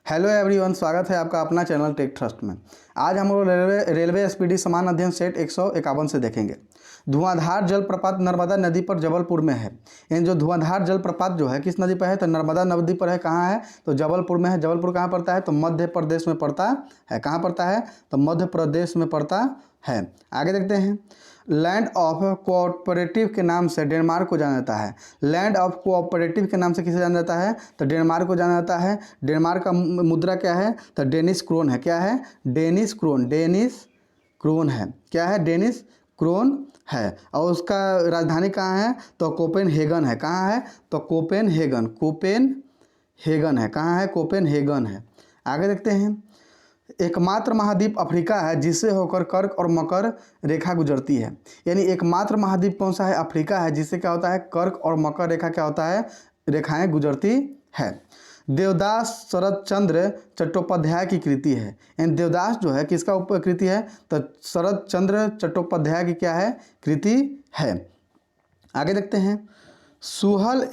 Hello everyone, स्वागत है आपका अपना चैनल टेक ट्रस्ट में। आज हम लोग रेलवे एसपीडी समान अध्ययन सेट 151 से देखेंगे। धुआंधार जलप्रपात नर्मदा नदी पर जबलपुर में है। इन जो धुआंधार जलप्रपात जो है किस नदी पर है? तो नर्मदा नदी पर है। कहाँ है? तो जबलपुर में है। जबलपुर कहाँ पड़ता है? तो मध्य प्रदेश में पड़ता है। कहाँ पड़ता है? तो मध्य प्रदेश में पड़ता है। आगे देखते हैं। लैंड ऑफ कोऑपरेटिव के नाम से डेनमार्क को जाना जाता है। लैंड ऑफ कोऑपरेटिव के नाम से किसे जाना जाता है? तो डेनमार्क को जाना जाता है। डेनमार्क का मुद्रा क्या है? तो डेनिश क्रोन है। क्या है? Danish crown. डेनिश क्रोन है। क्या है? डेनिश क्रोन है। और उसका राजधानी कहाँ है? तो कोपेनहेगन है। कहाँ है? तो कोपेनहेगन। कोपेनहेगन है। कहाँ है? कोपेनहेगन है। आगे देखते हैं। एकमात्र महाद्वीप अफ्रीका है जिससे होकर कर्क और मकर रेखा गुजरती है। यानी एकमात्र महाद्वीप कौन सा है? अफ्रीका है, जिससे क्या होता है? कर्क और मकर रेखा क्या होता है? रेखाएं गुजरती है। देवदास शरद चंद्र चट्टोपाध्याय की कृति है। यानी देवदास जो है किसका कृति है? तो शरद चंद्र चट्टोपाध्याय की क्या है? कृति है। आगे देखते हैं। सुहल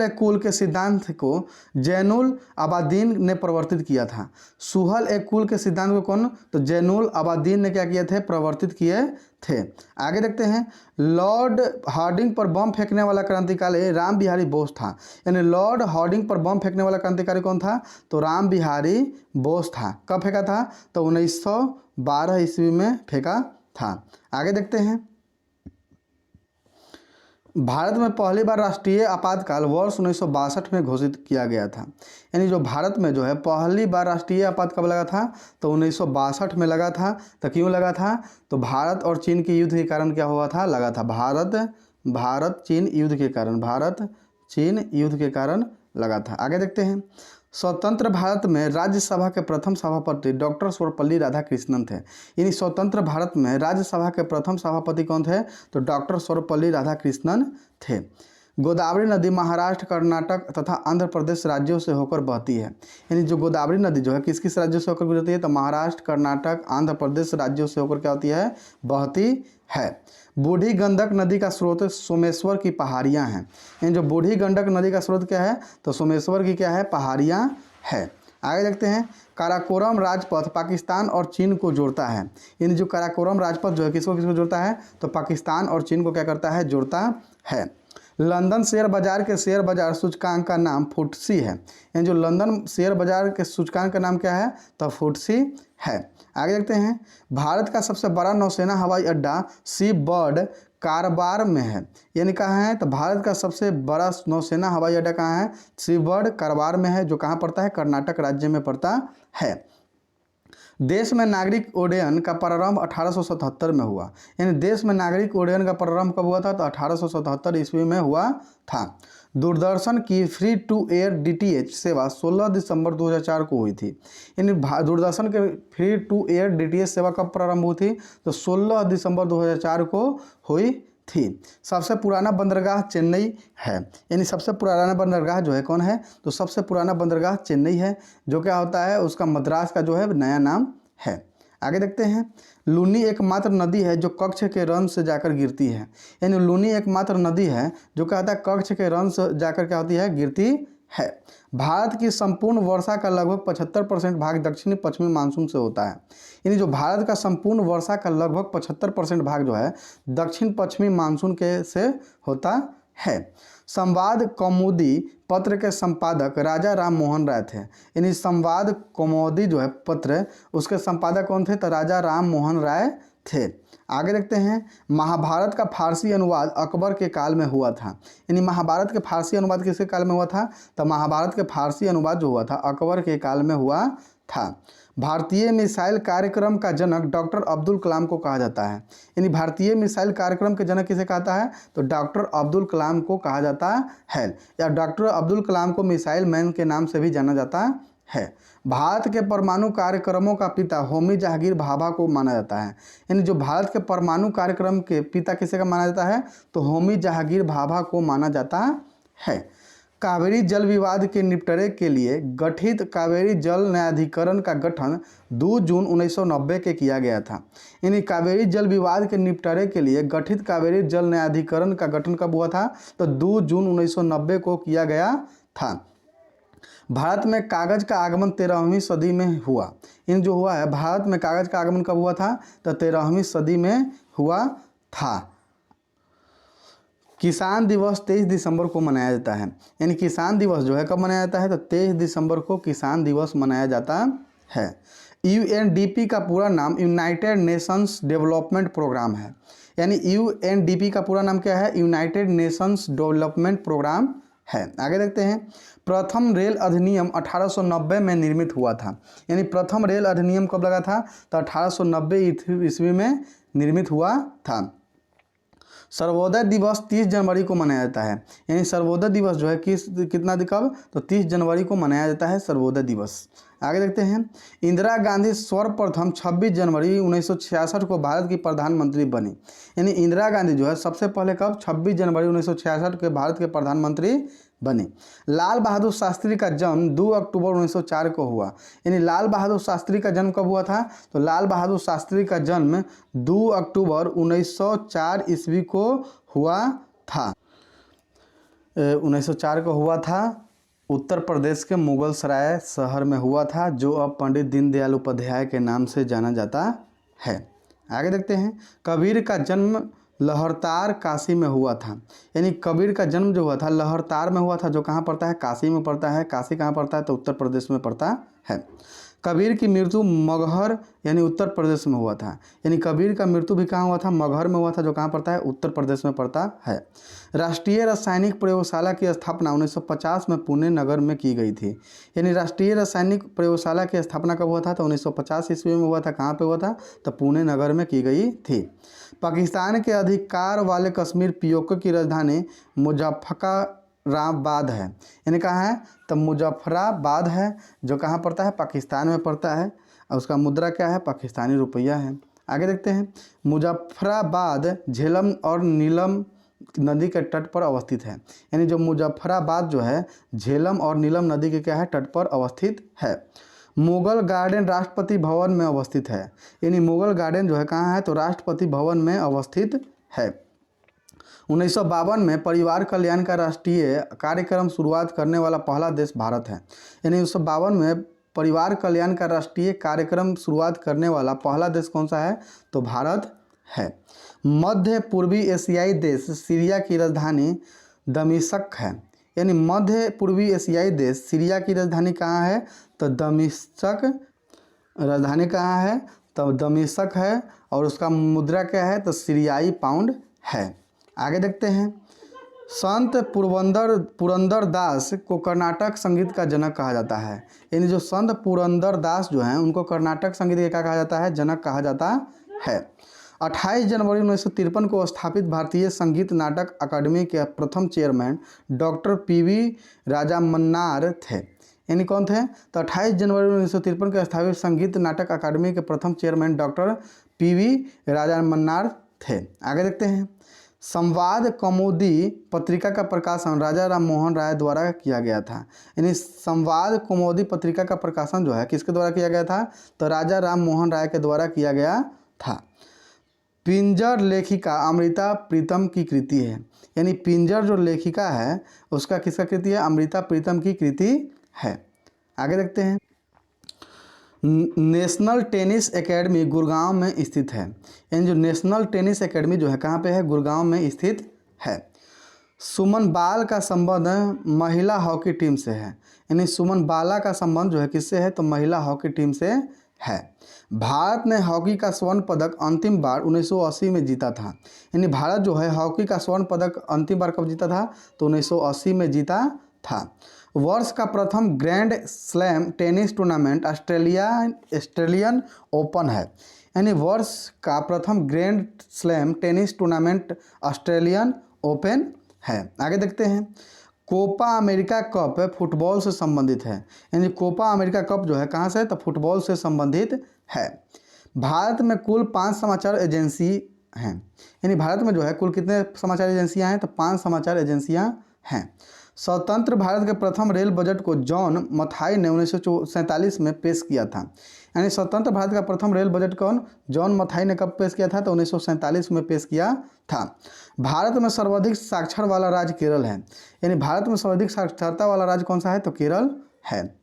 ए कुल के सिद्धांत को जैनुल आबादीन ने प्रवर्तित किया था। सुहल ए कुल के सिद्धांत को कौन? तो जैनुल आबादीन ने क्या किए थे? प्रवर्तित किए थे। आगे देखते हैं। लॉर्ड हार्डिंग पर बम फेंकने वाला क्रांतिकारी राम बिहारी बोस था। यानी लॉर्ड हार्डिंग पर बम फेंकने वाला क्रांतिकारी कौन था? तो राम बिहारी बोस था। कब फेंका था? तो 1912 ईस्वी में फेंका था। आगे देखते हैं। भारत में पहली बार राष्ट्रीय आपातकाल वर्ष 1962 में घोषित किया गया था। यानी जो भारत में जो है पहली बार राष्ट्रीय आपात कब लगा था? तो 1962 में लगा था। तो क्यों लगा था? तो भारत और चीन के युद्ध के कारण क्या हुआ था? लगा था। भारत चीन युद्ध के कारण। भारत चीन युद्ध के कारण लगा था। आगे देखते हैं। स्वतंत्र भारत में राज्यसभा के प्रथम सभापति डॉक्टर सर्वपल्ली राधाकृष्णन थे। यानी स्वतंत्र भारत में राज्यसभा के प्रथम सभापति कौन थे? तो डॉक्टर सर्वपल्ली राधाकृष्णन थे। गोदावरी नदी महाराष्ट्र, कर्नाटक तथा आंध्र प्रदेश राज्यों से होकर बहती है। यानी जो गोदावरी नदी जो है किस किस राज्यों से होकर गुजरती है? तो महाराष्ट्र, कर्नाटक, आंध्र प्रदेश राज्यों से होकर क्या होती है? बहती है। बूढ़ी गंडक नदी का स्रोत सोमेश्वर की पहाड़ियाँ हैं। यानी जो बूढ़ी गंडक नदी का स्रोत क्या है? तो सोमेश्वर की क्या है? पहाड़ियाँ है। आगे देखते हैं। काराकोरम राजपथ पाकिस्तान और चीन को जोड़ता है। यानी जो काराकोरम राजपथ जो है किसको किसको जोड़ता है? तो पाकिस्तान और चीन को क्या करता है? जोड़ता है। लंदन शेयर बाजार के शेयर बाजार सूचकांक का नाम फुटसी है। यानी जो लंदन शेयर बाजार के सूचकांक का नाम क्या है? तो फुटसी है। आगे देखते हैं। भारत का सबसे बड़ा नौसेना हवाई अड्डा सी बर्ड कारवार में है। यानी कहाँ है? तो भारत का सबसे बड़ा नौसेना हवाई अड्डा कहाँ है? सी बर्ड कारवार में है, जो कहाँ पड़ता है? कर्नाटक राज्य में पड़ता है। देश में नागरिक उड्डयन का प्रारंभ 1877 में हुआ। यानी देश में नागरिक उड्डयन का प्रारंभ कब हुआ था? तो 1877 ईस्वी में हुआ था। दूरदर्शन की फ्री टू एयर डीटीएच सेवा 16 दिसंबर 2004 को हुई थी। यानी दूरदर्शन के फ्री टू एयर डीटीएच सेवा कब प्रारंभ हुई थी? तो 16 दिसंबर 2004 को हुई थी। सबसे पुराना बंदरगाह चेन्नई है। यानी सबसे पुराना बंदरगाह जो है कौन है? तो सबसे पुराना बंदरगाह चेन्नई है, जो क्या होता है? उसका मद्रास का जो है नया नाम है। आगे देखते हैं। लूनी एकमात्र नदी है जो कक्ष के रन से जाकर गिरती है। यानी लूनी एकमात्र नदी है जो क्या होता है? कक्ष के रन से जाकर क्या होती है? गिरती है। भारत की संपूर्ण वर्षा का लगभग 75% भाग दक्षिणी पश्चिमी मानसून से होता है। यानी जो भारत का संपूर्ण वर्षा का लगभग 75% भाग जो है दक्षिण पश्चिमी मानसून के से होता है। संवाद कौमुदी पत्र के संपादक राजा राम मोहन राय थे। यानी संवाद कौमुदी जो है पत्र, उसके संपादक कौन थे? तो राजा राम मोहन राय थे। आगे देखते हैं। महाभारत का फारसी अनुवाद अकबर के काल में हुआ था। यानी महाभारत के फारसी अनुवाद किसके काल में हुआ था? तो महाभारत के फारसी अनुवाद जो हुआ था अकबर के काल में हुआ था। भारतीय मिसाइल कार्यक्रम का जनक डॉक्टर अब्दुल कलाम को कहा जाता है। यानी भारतीय मिसाइल कार्यक्रम के जनक किसे कहता है? तो डॉक्टर अब्दुल कलाम को कहा जाता है, या डॉक्टर अब्दुल कलाम को मिसाइल मैन के नाम से भी जाना जाता है। भारत के परमाणु कार्यक्रमों का पिता होमी जहांगीर भाभा को माना जाता है। यानी जो भारत के परमाणु कार्यक्रम के पिता किसे का माना जाता है? तो होमी जहांगीर भाभा को माना जाता है। कावेरी जल विवाद के निपटारे के लिए गठित कावेरी जल न्यायाधिकरण का गठन 2 जून 1990 के किया गया था। यानी कावेरी जल विवाद के निपटारे के लिए गठित कावेरी जल न्यायाधिकरण का गठन कब हुआ था? तो 2 जून 1990 को किया गया था। भारत में कागज का आगमन 13वीं सदी में हुआ। इन जो हुआ है, भारत में कागज का आगमन कब हुआ था? तो 13वीं सदी में हुआ था। किसान दिवस 23 दिसंबर को मनाया जाता है। यानी किसान दिवस जो है कब मनाया जाता है? तो 23 दिसंबर को किसान दिवस मनाया जाता है। यूएनडीपी का पूरा नाम यूनाइटेड नेशंस डेवलपमेंट प्रोग्राम है। यानी यूएनडीपी का पूरा नाम क्या है? यूनाइटेड नेशंस डेवलपमेंट प्रोग्राम है। आगे देखते हैं। प्रथम रेल अधिनियम 1890 में निर्मित हुआ था। यानी प्रथम रेल अधिनियम कब लगा था? तो 1890 ईस्वी में निर्मित हुआ था। सर्वोदय दिवस 30 जनवरी को मनाया जाता है। यानी सर्वोदय दिवस जो है कितना कब? तो 30 जनवरी को मनाया जाता है सर्वोदय दिवस। आगे देखते हैं। इंदिरा गांधी सर्वप्रथम 26 जनवरी 1966 को भारत की प्रधानमंत्री बनी। यानी इंदिरा गांधी जो है सबसे पहले कब? 26 जनवरी 1966 के भारत के प्रधानमंत्री बने। लाल बहादुर शास्त्री का जन्म 2 अक्टूबर 1904 को हुआ। यानी लाल बहादुर शास्त्री का जन्म कब हुआ था? तो लाल बहादुर शास्त्री का जन्म 2 अक्टूबर 1904 ईस्वी को हुआ था। 1904 को हुआ था। उत्तर प्रदेश के मुगल सराय शहर में हुआ था, जो अब पंडित दीनदयाल उपाध्याय के नाम से जाना जाता है। आगे देखते हैं। कबीर का जन्म लहरतार काशी में हुआ था। यानी कबीर का जन्म जो हुआ था लहरतार में हुआ था, जो कहाँ पड़ता है? काशी में पड़ता है। काशी कहाँ पड़ता है? तो उत्तर प्रदेश में पड़ता है। कबीर की मृत्यु मगहर यानी उत्तर प्रदेश में हुआ था। यानी कबीर का मृत्यु भी कहाँ हुआ था? मगहर में हुआ था, जो कहाँ पड़ता है? उत्तर प्रदेश में पड़ता है। राष्ट्रीय रासायनिक प्रयोगशाला की स्थापना 1950 में पुणे नगर में की गई थी। यानी राष्ट्रीय रासायनिक प्रयोगशाला की स्थापना कब हुआ था? तो 1950 ईस्वी में हुआ था। कहाँ पे हुआ था? तो पुणे नगर में की गई थी। पाकिस्तान के अधिकार वाले कश्मीर पीओके की राजधानी मुजफ्फराबाद है। यानी कहाँ है? तो मुजफ्फराबाद है, जो कहाँ पड़ता है? पाकिस्तान में पड़ता है। और उसका मुद्रा क्या है? पाकिस्तानी रुपया है। आगे देखते हैं। मुजफ्फराबाद झेलम और नीलम नदी के तट पर अवस्थित है। यानी जो मुजफ्फराबाद जो है झेलम और नीलम नदी के क्या है? तट पर अवस्थित है। मुगल गार्डन राष्ट्रपति भवन में अवस्थित है। यानी मुगल गार्डन जो है कहाँ है? तो राष्ट्रपति भवन में अवस्थित है। 1952 में परिवार कल्याण का राष्ट्रीय कार्यक्रम शुरुआत करने वाला पहला देश भारत है। यानी 1952 में परिवार कल्याण का राष्ट्रीय कार्यक्रम शुरुआत करने वाला पहला देश कौन सा है? तो भारत है। मध्य पूर्वी एशियाई देश सीरिया की राजधानी दमिश्क है। यानी मध्य पूर्वी एशियाई देश सीरिया की राजधानी कहाँ है? तो दमिश्क राजधानी कहाँ है? तो दमिश्क है। और उसका मुद्रा क्या है? तो सीरियाई पाउंड है। आगे देखते हैं। संत पुरंदर दास को कर्नाटक संगीत का जनक कहा जाता है। यानी जो संत पुरंदर दास जो हैं उनको कर्नाटक संगीत का क्या कहा जाता है? जनक कहा जाता है। 28 जनवरी 1953 को स्थापित भारतीय संगीत नाटक अकादमी के प्रथम चेयरमैन डॉक्टर पीवी राजामन्नार थे। यानी कौन थे? तो 28 जनवरी 1953 को स्थापित संगीत नाटक अकादमी के प्रथम चेयरमैन डॉक्टर पीवी राजामन्नार थे। आगे देखते हैं। संवाद कौमुदी पत्रिका का प्रकाशन राजा राम मोहन राय द्वारा किया गया था। यानी संवाद कौमुदी पत्रिका का प्रकाशन जो है किसके द्वारा किया गया था? तो राजा राम मोहन राय के द्वारा किया गया था। पिंजर लेखिका अमृता प्रीतम की कृति है। यानी पिंजर जो लेखिका है उसका किसका कृति है? अमृता प्रीतम की कृति है। आगे देखते हैं। नेशनल टेनिस एकेडमी गुड़गांव में स्थित है। यानी जो नेशनल टेनिस एकेडमी जो है कहाँ पे है? गुड़गांव में स्थित है। सुमन बाल का संबंध महिला हॉकी टीम से है। यानी सुमन बाला का संबंध जो है किससे है? तो महिला हॉकी टीम से है। भारत ने हॉकी का स्वर्ण पदक अंतिम बार 1980 में जीता था। यानी भारत जो है हॉकी का स्वर्ण पदक अंतिम बार कब जीता था? तो 1980 में जीता था। वर्ष का प्रथम grand slam tennis tournament Australian open है। यानी वर्ष का प्रथम grand slam tennis tournament Australian open है। आगे देखते हैं। कोपा अमेरिका कप फुटबॉल से संबंधित है। यानी कोपा अमेरिका कप जो है कहाँ से? तो फुटबॉल से संबंधित है। भारत में कुल 5 समाचार एजेंसी हैं। यानी भारत में जो है कुल कितने समाचार एजेंसियां हैं? तो 5 समाचार एजेंसियां हैं। स्वतंत्र भारत के प्रथम रेल बजट को जॉन मथाई ने 1947 में पेश किया था। यानी स्वतंत्र भारत का प्रथम रेल बजट कौन? जॉन मथाई ने कब पेश किया था? तो 1947 में पेश किया था। भारत में सर्वाधिक साक्षर वाला राज्य केरल है। यानी भारत में सर्वाधिक साक्षरता वाला राज्य कौन सा है? तो केरल है।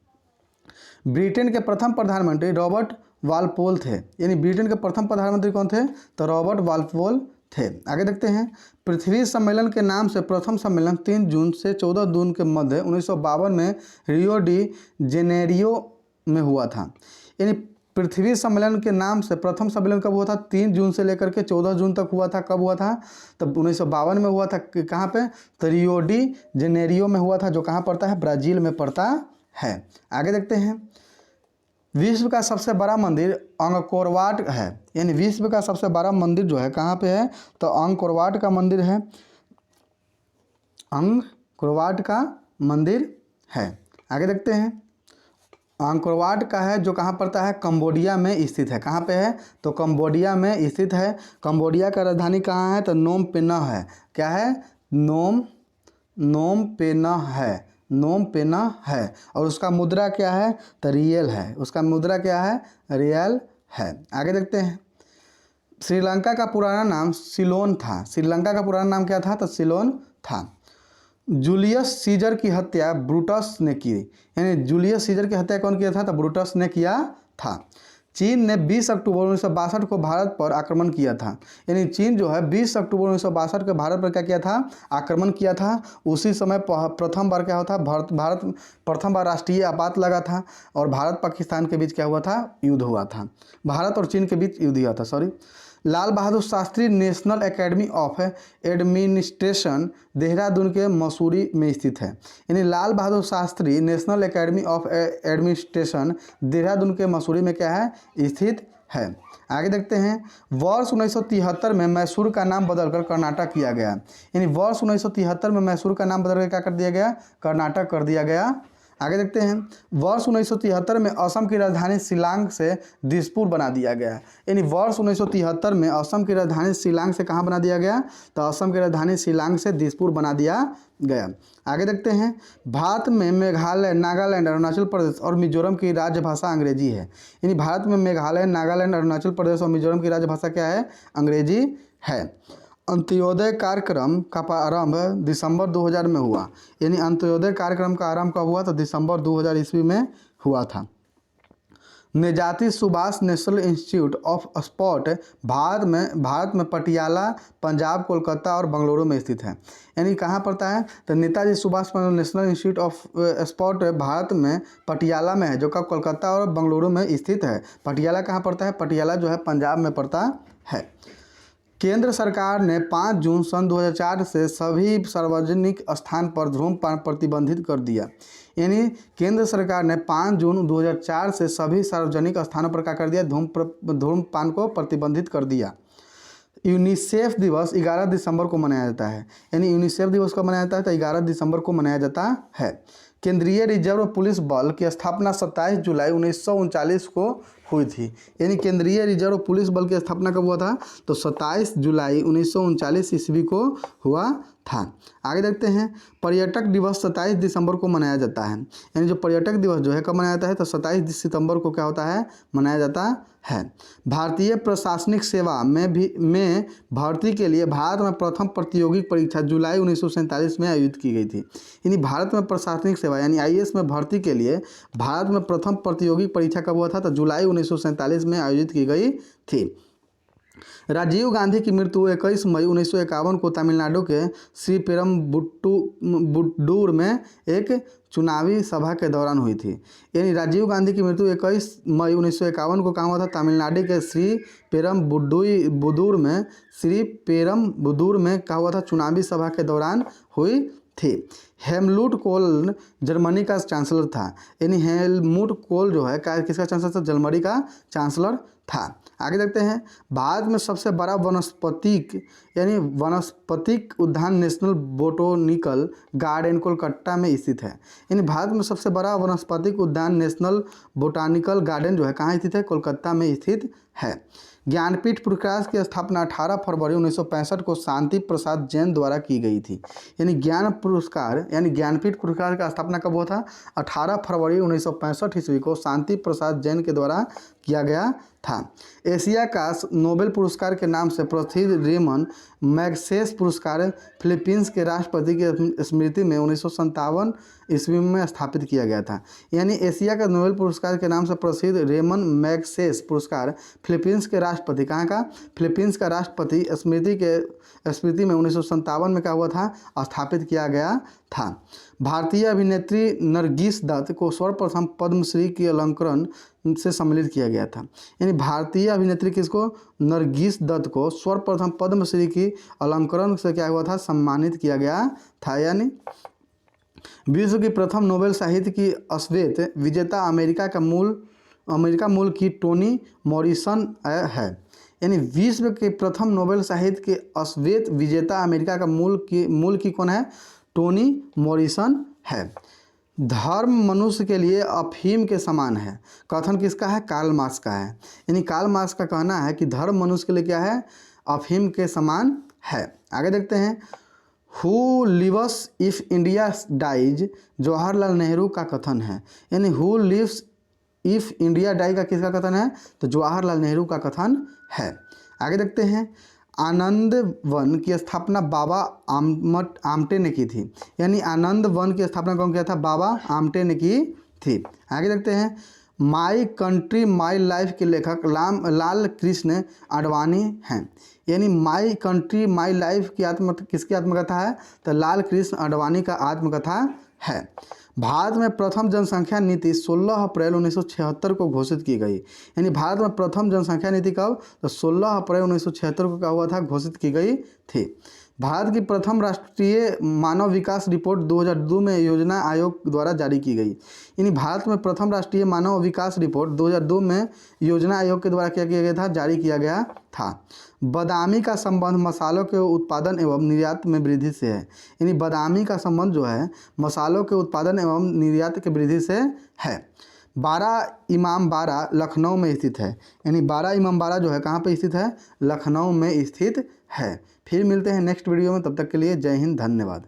ब्रिटेन के प्रथम प्रधानमंत्री रॉबर्ट वालपोल थे, यानी ब्रिटेन के प्रथम प्रधानमंत्री कौन थे? तो रॉबर्ट वालपोल थे। आगे देखते हैं, पृथ्वी सम्मेलन के नाम से प्रथम सम्मेलन 3 जून से 14 जून के मध्य 1952 में रियो डी जेनेरियो में हुआ था। यानी पृथ्वी सम्मेलन के नाम से प्रथम सम्मेलन कब हुआ था? 3 जून से लेकर के 14 जून तक हुआ था। कब हुआ था? तब 1952 में हुआ था। कहाँ पे? तो रियो डी जेनेरियो में हुआ था, जो कहाँ पड़ता है? ब्राज़ील में पड़ता है। आगे देखते हैं, विश्व का सबसे बड़ा मंदिर अंगकोर वाट है, यानी विश्व का सबसे बड़ा मंदिर जो है कहाँ पे है? तो अंगकोर वाट का मंदिर है, अंगकोर वाट का मंदिर है। आगे देखते हैं, अंगकोर वाट का है जो कहाँ पड़ता है? कंबोडिया में स्थित है। कहाँ पे है? तो कंबोडिया में स्थित है। कंबोडिया का राजधानी कहाँ है? तो नोम पेन्ह है। क्या है? नोम पेन्ह है, नोम पेन्ह है। और उसका मुद्रा क्या है? तो रियल है। उसका मुद्रा क्या है? रियल है। आगे देखते हैं, श्रीलंका का पुराना नाम सिलोन था। श्रीलंका का पुराना नाम क्या था? तो सिलोन था। जूलियस सीजर की हत्या ब्रूटस ने की, यानी जूलियस सीजर की हत्या कौन किया था? तो ब्रूटस ने किया था। चीन ने 20 अक्टूबर 1962 को भारत पर आक्रमण किया था, यानी चीन जो है 20 अक्टूबर 1962 को भारत पर क्या किया था? आक्रमण किया था। उसी समय प्रथम बार क्या होता? भारत प्रथम बार राष्ट्रीय आपात लगा था और भारत पाकिस्तान के बीच क्या हुआ था? युद्ध हुआ था। भारत और चीन के बीच युद्ध हुआ था, sorry. Lal Bahadur Shastri national academy of administration Dehradun के मसूरी में स्थित है, यानी Lal Bahadur Shastri national academy of administration Dehradun के मसूरी में क्या है? स्थित है। आगे देखते हैं, वर्ष 1973 में मैसूर का नाम बदलकर कर्नाटक किया गया, यानी वर्ष 1973 में मैसूर का नाम बदलकर क्या कर दिया गया? कर्नाटक कर दिया गया। आगे देखते हैं, वर्ष 1973 में असम की राजधानी शिलांग से दिसपुर बना दिया गया, यानी वर्ष 1973 में असम की राजधानी शिलांग से कहाँ बना दिया गया? तो असम की राजधानी शिलांग से दिसपुर बना दिया गया। आगे देखते हैं, भारत में मेघालय, नागालैंड, अरुणाचल प्रदेश और मिजोरम की राजभाषा अंग्रेजी है, यानी भारत में मेघालय, नागालैंड, अरुणाचल प्रदेश और मिजोरम की राजभाषा क्या है? अंग्रेजी है। अंत्योदय कार्यक्रम का आरंभ दिसंबर 2000 में हुआ, यानी अंत्योदय कार्यक्रम का आरंभ कब हुआ? तो दिसंबर 2000 ईस्वी में हुआ था। Netaji Subhash national institute of sport Bharat में पटियाला, पंजाब, कोलकाता और बेंगलुरु में स्थित है, यानी कहाँ पड़ता है? तो Netaji Subhash national institute of sport Bharat में पटियाला में है, जो का कोलकाता और बेंगलुरु में स्थित है। पटियाला कहाँ पड़ता है? पटियाला जो है पंजाब में पड़ता है। केंद्र सरकार ने 5 जून सन 2004 से सभी सार्वजनिक स्थान पर धूम्रपान प्रतिबंधित कर दिया, यानी केंद्र सरकार ने 5 जून 2004 से सभी सार्वजनिक स्थानों पर क्या कर दिया? धूम्रपान को प्रतिबंधित कर दिया। यूनिसेफ दिवस 11 दिसंबर को मनाया जाता है, यानी यूनिसेफ दिवस को मनाया जाता है तो 11 दिसंबर को मनाया जाता है। केंद्रीय रिजर्व पुलिस बल की स्थापना 27 जुलाई 1939 को हुई थी, यानी केंद्रीय रिजर्व पुलिस बल की स्थापना कब हुआ था? तो 27 जुलाई 1939 ईस्वी को हुआ था। आगे देखते हैं, पर्यटक दिवस 27 दिसंबर को मनाया जाता है, यानी जो पर्यटक दिवस जो है कब मनाया जाता है? तो 27 सितंबर को क्या होता है? मनाया जाता है। भारतीय प्रशासनिक सेवा में भर्ती के लिए भारत में प्रथम प्रतियोगी परीक्षा जुलाई 1947 में आयोजित की गई थी, यानी भारत में प्रशासनिक सेवा यानी IAS में भर्ती के लिए भारत में प्रथम प्रतियोगी परीक्षा कब हुआ था? तो जुलाई 1947 में आयोजित की गई थी। राजीव गांधी की मृत्यु 21 मई 1951 को तमिलनाडु के श्री पेरम्बुडूर में एक चुनावी सभा के दौरान हुई थी, यानी राजीव गांधी की मृत्यु 21 मई 1951 को कहाँ हुआ था? तमिलनाडु के श्री पेरम्बुदूर में क्या हुआ था? चुनावी सभा के दौरान हुई थी। हेलमुट कोल जर्मनी का चांसलर था, यानी हेलमुट कोल जो है किसका चांसलर था? जर्मनी का चांसलर था। आगे देखते हैं, भारत में सबसे बड़ा वनस्पतिक उद्यान नेशनल बोटोनिकल गार्डन कोलकाता में स्थित है, यानी भारत में सबसे बड़ा वनस्पतिक उद्यान नेशनल बोटानिकल गार्डन जो है कहाँ स्थित है? कोलकाता में स्थित है। ज्ञानपीठ पुरस्कार की स्थापना 18 फरवरी 1965 को शांति प्रसाद जैन द्वारा की गई थी, यानी ज्ञानपीठ पुरस्कार का स्थापना कब हुआ था? 18 फरवरी 1965 ईस्वी को शांति प्रसाद जैन के द्वारा किया गया था। एशिया का नोबेल पुरस्कार के नाम से प्रसिद्ध रेमन मैग्सेस पुरस्कार फिलीपींस के राष्ट्रपति की स्मृति में 1957 ईस्वी में स्थापित किया गया था। यानी एशिया का नोबेल पुरस्कार के नाम से प्रसिद्ध रेमन मैग्सेस पुरस्कार फिलीपींस के राष्ट्रपति, कहाँ का, फिलीपींस का राष्ट्रपति स्मृति में 1957 में क्या हुआ था, स्थापित किया गया था। भारतीय अभिनेत्री नरगिस दत्त को सर्वप्रथम पद्मश्री की अलंकरण से सम्मानित किया गया था। यानी भारतीय अभिनेत्री किसको, नरगिस दत्त को सर्वप्रथम पद्मश्री की अलंकरण से क्या हुआ था, सम्मानित किया गया था। यानी विश्व की प्रथम नोबेल साहित्य की श्वेत विजेता अमेरिका मूल की टोनी मॉरिसन है। यानी विश्व के प्रथम नोबेल साहित्य के श्वेत विजेता अमेरिका का मूल की कौन है, टोनी मॉरिसन है। धर्म मनुष्य के लिए अफीम के समान है, कथन किसका है, कार्ल मार्क्स का है। यानी कार्ल मार्क्स का कहना है कि धर्म मनुष्य के लिए क्या है, अफीम के समान है। आगे देखते हैं, who lives if India dies, Jawaharlal Nehru का कथन है। यानी who lives if India die का किसका कथन है, तो जवाहरलाल नेहरू का कथन है। आगे देखते हैं, आनंद वन की स्थापना बाबा आमटे ने की थी। यानी आनंद वन की स्थापना कौन किया था, बाबा आमटे ने की थी। आगे देखते हैं, माई कंट्री माई लाइफ के लेखक लाल कृष्ण आडवाणी हैं। यानी माई कंट्री माई लाइफ की किसकी आत्मकथा है, तो लाल कृष्ण आडवाणी का आत्मकथा है। भारत में प्रथम जनसंख्या नीति 16 अप्रैल 1976 को घोषित की गई। यानी भारत में प्रथम जनसंख्या नीति कब, तो 16 अप्रैल 1976 को क्या हुआ था, घोषित की गई थी। भारत की प्रथम राष्ट्रीय मानव विकास रिपोर्ट 2002 में योजना आयोग द्वारा जारी की गई। यानी भारत में प्रथम राष्ट्रीय मानव विकास रिपोर्ट 2002 में योजना आयोग के द्वारा क्या किया गया था, जारी किया गया था। बादामी का संबंध मसालों के उत्पादन एवं निर्यात में वृद्धि से है। यानी बादामी का संबंध जो है मसालों के उत्पादन एवं निर्यात के वृद्धि से है। 12 इमाम बाड़ा लखनऊ में स्थित है। यानी 12 इमाम बाड़ा जो है कहाँ पे स्थित है, लखनऊ में स्थित है। फिर मिलते हैं नेक्स्ट वीडियो में, तब तक के लिए जय हिंद, धन्यवाद।